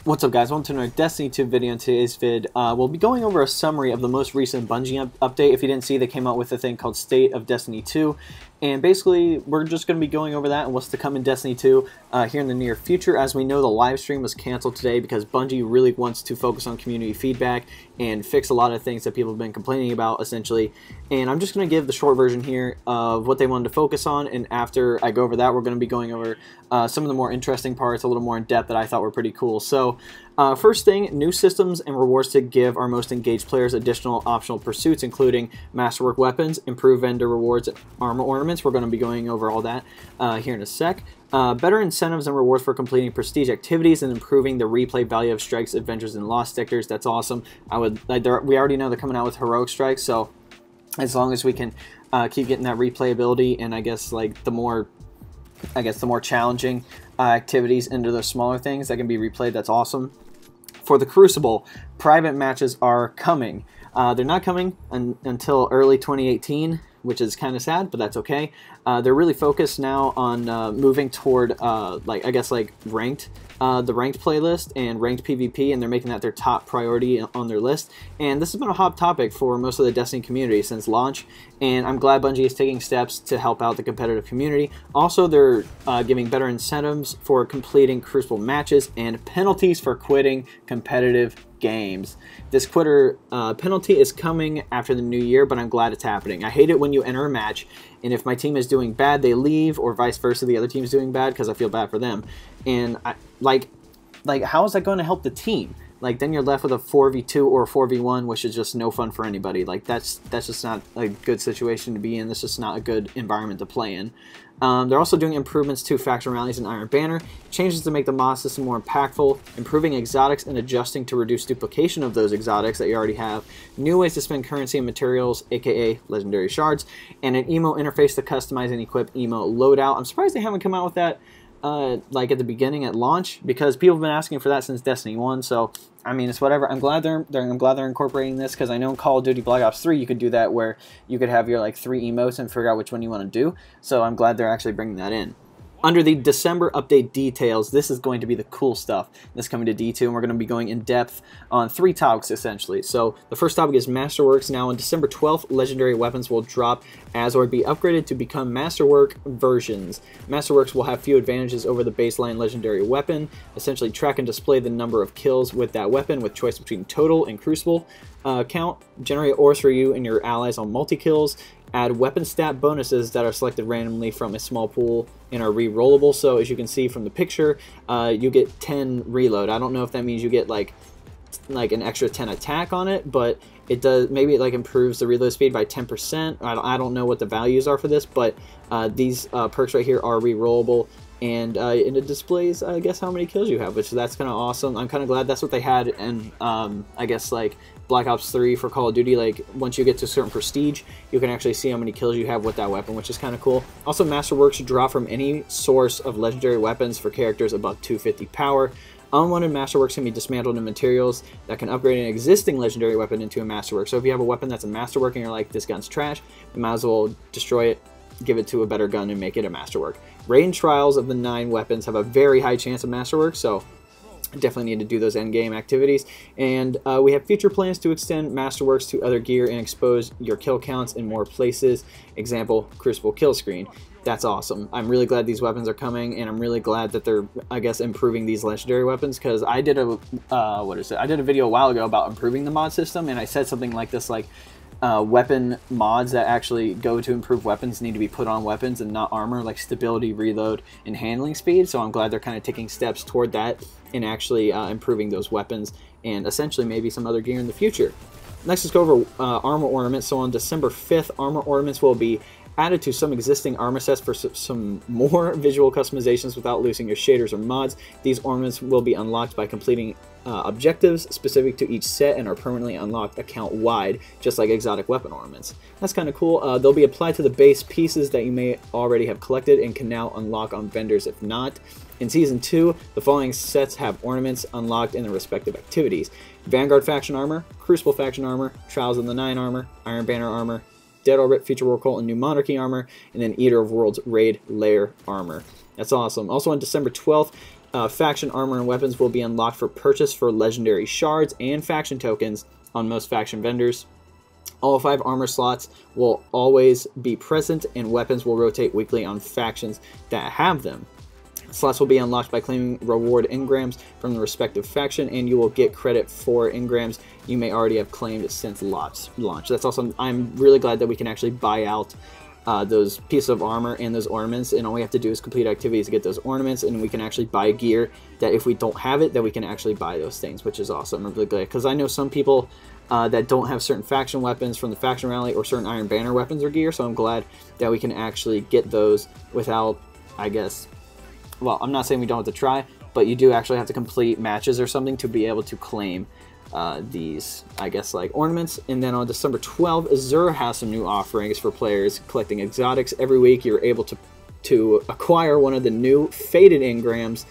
What's up, guys? Welcome to another Destiny 2 video. In today's vid, we'll be going over a summary of the most recent Bungie update. If you didn't see, they came out with a thing called State of Destiny 2, and basically we're just going to be going over that and what's to come in Destiny 2 here in the near future. As we know, the live stream was canceled today because Bungie really wants to focus on community feedback and fix a lot of things that people have been complaining about, essentially. And I'm just going to give the short version here of what they wanted to focus on, and after I go over that, we're going to be going over some of the more interesting parts, a little more in depth, that I thought were pretty cool. So first thing, new systems and rewards to give our most engaged players additional optional pursuits, including Masterwork Weapons, improved vendor rewards, armor ornaments. We're going to be going over all that here in a sec. Better incentives and rewards for completing prestige activities and improving the replay value of strikes, adventures, and lost stickers. That's awesome. We already know they're coming out with heroic strikes, so as long as we can keep getting that replayability, and I guess the more challenging activities into those smaller things that can be replayed, that's awesome. For the Crucible, private matches are coming. They're not coming until early 2018, which is kind of sad, but that's okay. They're really focused now on moving toward ranked, the ranked playlist and ranked PvP, and they're making that their top priority on their list. And this has been a hot topic for most of the Destiny community since launch, and I'm glad Bungie is taking steps to help out the competitive community. Also, they're giving better incentives for completing Crucible matches and penalties for quitting competitive games. This quitter penalty is coming after the new year, but I'm glad it's happening. I hate it when you enter a match and if my team is doing bad, they leave, or vice versa, the other team's doing bad, because I feel bad for them. And how is that going to help the team? Then you're left with a 4v2 or a 4v1, which is just no fun for anybody. That's just not a good situation to be in. That's just not a good environment to play in. They're also doing improvements to faction rallies and Iron Banner, changes to make the mod system more impactful, improving exotics and adjusting to reduce duplication of those exotics that you already have, new ways to spend currency and materials, aka legendary shards, and an emo interface to customize and equip emo loadout. I'm surprised they haven't come out with that at the beginning at launch, because people have been asking for that since Destiny 1. So I mean, it's whatever. I'm glad they're incorporating this, because I know in Call of Duty Black Ops 3 you could do that, where you could have your 3 emotes and figure out which one you want to do. So I'm glad they're actually bringing that in. Under the December update details, this is going to be the cool stuff that's coming to D2, and we're going to be going in depth on 3 topics, essentially. So the first topic is Masterworks. Now on December 12th, legendary weapons will drop as or be upgraded to become Masterwork versions. Masterworks will have few advantages over the baseline legendary weapon. Essentially, track and display the number of kills with that weapon, with choice between total and Crucible count, generate ores for you and your allies on multi-kills, add weapon stat bonuses that are selected randomly from a small pool and are re-rollable. So as you can see from the picture, you get 10 reload. I don't know if that means you get like an extra 10 attack on it, but it does. Maybe it improves the reload speed by 10%. I don't know what the values are for this, but these perks right here are re-rollable, and it displays, I guess, how many kills you have, which that's kind of awesome. I'm kind of glad that's what they had, and I guess Black Ops 3 for Call of Duty, once you get to a certain prestige, you can actually see how many kills you have with that weapon, which is kind of cool. Also, Masterworks draw from any source of legendary weapons for characters above 250 power. Unwanted Masterworks can be dismantled in materials that can upgrade an existing legendary weapon into a Masterwork. So if you have a weapon that's a Masterwork and you're like, this gun's trash, you might as well destroy it, give it to a better gun, and make it a Masterwork. Range trials of the 9 weapons have a very high chance of Masterwork, so definitely need to do those endgame activities. And we have future plans to extend Masterworks to other gear and expose your kill counts in more places. Example, Crucible kill screen. That's awesome. I'm really glad these weapons are coming, and I'm really glad that they're, I guess, improving these legendary weapons, because I did a I did a video a while ago about improving the mod system, and I said something like this, weapon mods that actually go to improve weapons need to be put on weapons and not armor, like stability, reload, and handling speed. So I'm glad they're kind of taking steps toward that and actually improving those weapons, and essentially maybe some other gear in the future. Next, let's go over armor ornaments. So on December 5th, armor ornaments will be added to some existing armor sets for some more visual customizations without losing your shaders or mods. These ornaments will be unlocked by completing objectives specific to each set and are permanently unlocked account-wide, just like exotic weapon ornaments. That's kind of cool. They'll be applied to the base pieces that you may already have collected and can now unlock on vendors if not. In Season 2, the following sets have ornaments unlocked in their respective activities: Vanguard Faction Armor, Crucible Faction Armor, Trials of the Nine Armor, Iron Banner Armor, Dead Orbit, Future War Cult, and New Monarchy Armor, and then Eater of Worlds Raid Lair Armor. That's awesome. Also on December 12th, faction armor and weapons will be unlocked for purchase for legendary shards and faction tokens on most faction vendors. All 5 armor slots will always be present, and weapons will rotate weekly on factions that have them. Slots will be unlocked by claiming reward engrams from the respective faction, and you will get credit for engrams you may already have claimed since launch. That's awesome. I'm really glad that we can actually buy out those pieces of armor and those ornaments, and all we have to do is complete activities to get those ornaments, and we can actually buy gear that if we don't have it, that we can actually buy those things, which is awesome. I'm really glad, because I know some people that don't have certain faction weapons from the faction rally or certain Iron Banner weapons or gear, so I'm glad that we can actually get those without, I guess, well, I'm not saying we don't have to try, but you do actually have to complete matches or something to be able to claim these, I guess, like ornaments. And then on December 12th, Azure has some new offerings for players collecting exotics. Every week you're able to acquire one of the new faded engrams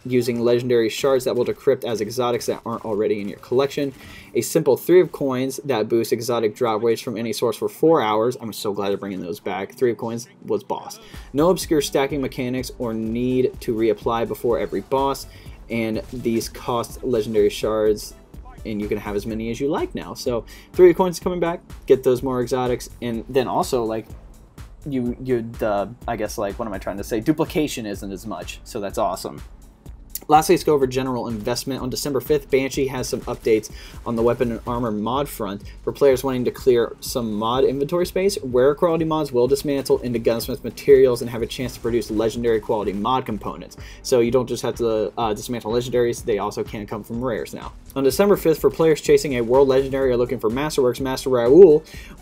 using legendary shards that will decrypt as exotics that aren't already in your collection. A simple 3 of coins that boost exotic drop rates from any source for 4 hours. I'm so glad they're bringing those back. 3 of coins was boss. No obscure stacking mechanics or need to reapply before every boss. And these cost legendary shards, and you can have as many as you like now. So 3 of coins is coming back. Get those more exotics. And then also, like, I guess, like, what am I trying to say? Duplication isn't as much, so that's awesome. Lastly, let's go over general investment. On December 5th, Banshee has some updates on the weapon and armor mod front. For players wanting to clear some mod inventory space, rare quality mods will dismantle into gunsmith materials and have a chance to produce legendary quality mod components. So you don't just have to dismantle legendaries, they also can come from rares now. On December 5th, for players chasing a world legendary or looking for Masterworks, Masterwork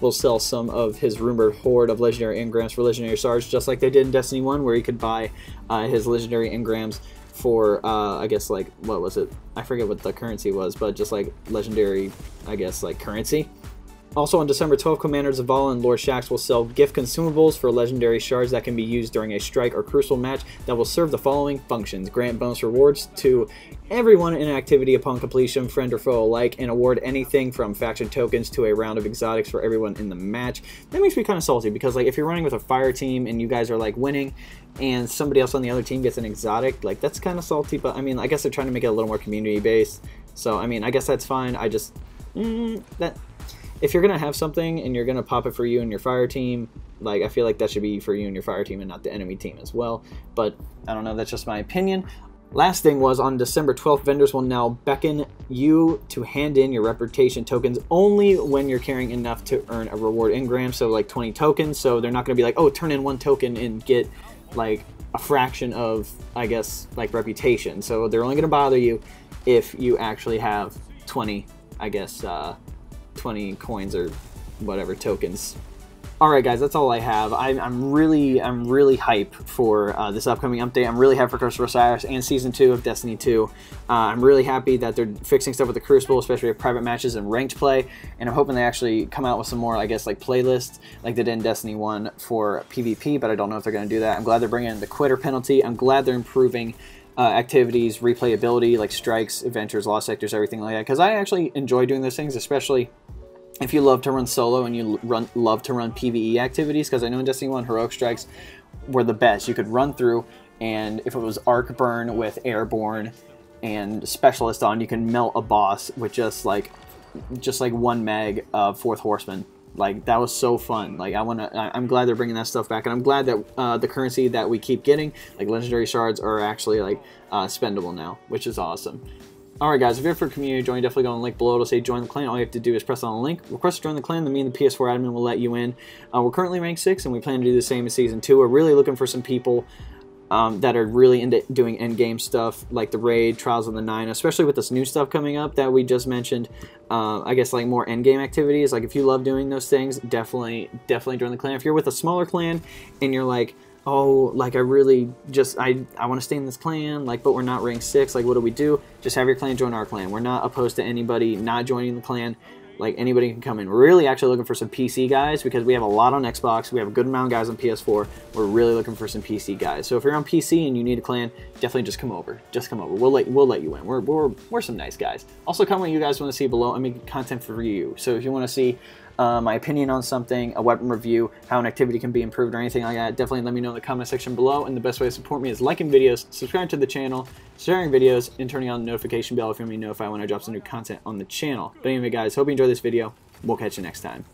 will sell some of his rumored hoard of legendary engrams for legendary shards, just like they did in Destiny 1, where you could buy his legendary engrams for, I guess, like, what was it? I forget what the currency was, but just like legendary, I guess, like currency. Also on December 12th, Commander Zavala and Lord Shaxx will sell gift consumables for legendary shards that can be used during a strike or crucible match that will serve the following functions: grant bonus rewards to everyone in activity upon completion, friend or foe alike, and award anything from faction tokens to a round of exotics for everyone in the match. That makes me kind of salty, because like if you're running with a fire team and you guys are like winning and somebody else on the other team gets an exotic, like that's kind of salty. But I mean, I guess they're trying to make it a little more community based, so I mean, I guess that's fine. I just that if you're gonna have something and you're gonna pop it for you and your fire team, like I feel like that should be for you and your fire team and not the enemy team as well. But I don't know, that's just my opinion. Last thing was, on December 12th, vendors will now beckon you to hand in your reputation tokens only when you're carrying enough to earn a reward engram, so like 20 tokens. So they're not going to be like, oh, turn in 1 token and get like a fraction of, I guess, like reputation. So they're only going to bother you if you actually have 20, I guess, 20 coins or whatever tokens. Alright guys, that's all I have. I'm really hyped for this upcoming update. I'm really hyped for Curse of Osiris and Season 2 of Destiny 2. I'm really happy that they're fixing stuff with the Crucible, especially with private matches and ranked play, and I'm hoping they actually come out with some more, I guess, like playlists like they did in Destiny 1 for PvP, but I don't know if they're going to do that. I'm glad they're bringing in the quitter penalty. I'm glad they're improving activities, replayability, like strikes, adventures, lost sectors, everything like that, because I actually enjoy doing those things, especially if you love to run solo and you love to run PvE activities, because I know in Destiny 1, heroic strikes were the best. You could run through, and if it was arc burn with airborne and specialist on, you can melt a boss with just like 1 meg of 4th horseman. Like, that was so fun. Like, I'm glad they're bringing that stuff back, and I'm glad that the currency that we keep getting, like legendary shards, are actually like spendable now, which is awesome. Alright guys, if you're for community join, definitely go on the link below to say join the clan. All you have to do is press on the link, request to join the clan, then me and the PS4 admin will let you in. We're currently ranked 6, and we plan to do the same in Season 2. We're really looking for some people that are really into doing endgame stuff, like the Raid, Trials of the Nine, especially with this new stuff coming up that we just mentioned. I guess like more endgame activities. Like if you love doing those things, definitely join the clan. If you're with a smaller clan and you're like, oh, like I really just, I want to stay in this clan, like, but we're not rank 6, like what do we do? Just have your clan join our clan. We're not opposed to anybody not joining the clan. Like, anybody can come in. We're really actually looking for some PC guys, because we have a lot on Xbox. We have a good amount of guys on PS4. We're really looking for some PC guys. So if you're on PC and you need a clan, definitely just come over. Just come over. We'll let you in. We're some nice guys. Also, comment what you guys want to see below. I make content for you. So if you want to see my opinion on something, a weapon review, how an activity can be improved, or anything like that, definitely let me know in the comment section below. And the best way to support me is liking videos, subscribing to the channel, sharing videos, and turning on the notification bell if you want to be notified when I drop some new content on the channel. But anyway, guys, hope you enjoyed this video. We'll catch you next time.